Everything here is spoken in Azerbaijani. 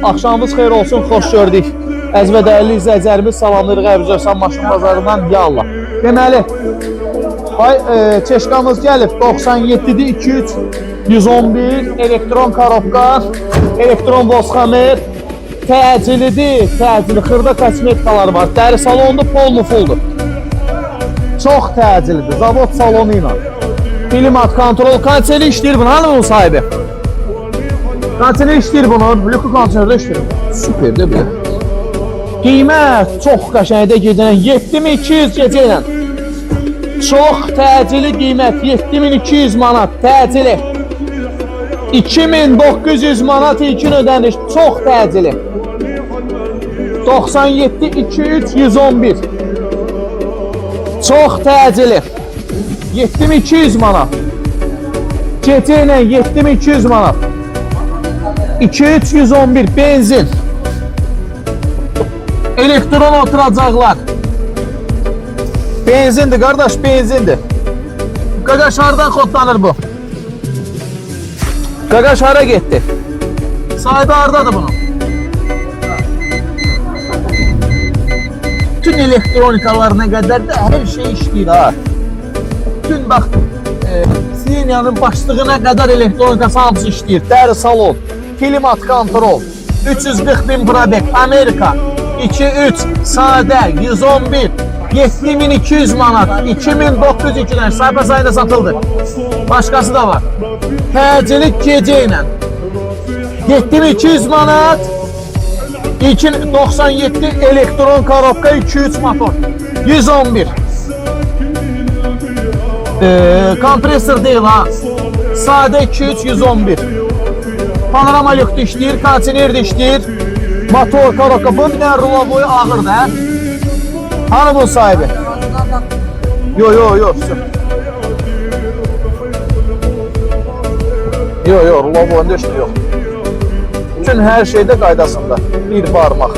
Axşamınız xeyir olsun, xoş gördük. Əziz və dəyərli izləyicilərimiz, salamlayırıq Əbüzörsan maşın bazarından. Ya Allah. Deməli, çeşkamız gəlib 97'de 203 111 elektron korobka, elektron vosxamer, təcilidir, xırda kosmetikalar var. Dəri salonunda pol fuldur. Çox təcilidir, zavod salonu ilə. Klimat kontrol, konseri işləyir bunu, hanı bunun sahibi? Konseri işləyir bunu, Bluetooth konserdə işləyir. Süper de bile. Qiymət çox qəşəngdə gecələn 7200 gecə ilə. Çox təcili qiymət 7200 manat təcili. 2900 manat ilkin ödəniş, çox təcili. 97 23 111. Çox təcili. 7200 manat. Gecə ilə 7200 manat. 2311 benzin. Elektron oturacaqlar. Benzindir qardaş, benzindir. Qaqaş hardan kodlanır bu? Qaqaş hara getdi? Sahibi hardadır bunun? Bütün elektronikalarına qədər də hər şey işləyir ha. Bütün bax, Siena'nın başlığına qədər elektronikası hamısı işləyir. Dəri salon, klimat kontrol, 340 bin probek, Amerika, 2-3, sadə, 111, 7200 manat, 2902 lira sayfa sayında satıldı. Başkası da var. Təcili gecə ilə 7200 manat, 97 elektron korobka, 2-3 motor, 111. Kompresör değil ha. Sadə 2-3 111. Panorama lüktü işləyir, konsiner de işləyir. Motor, korobka, bu bir dənə rulo boyu ağır da. Hanı bunun sahibi? Yo. Yo, rulo boyunda işte yok. Bütün her şeyde qaydasında. Bir barmaq.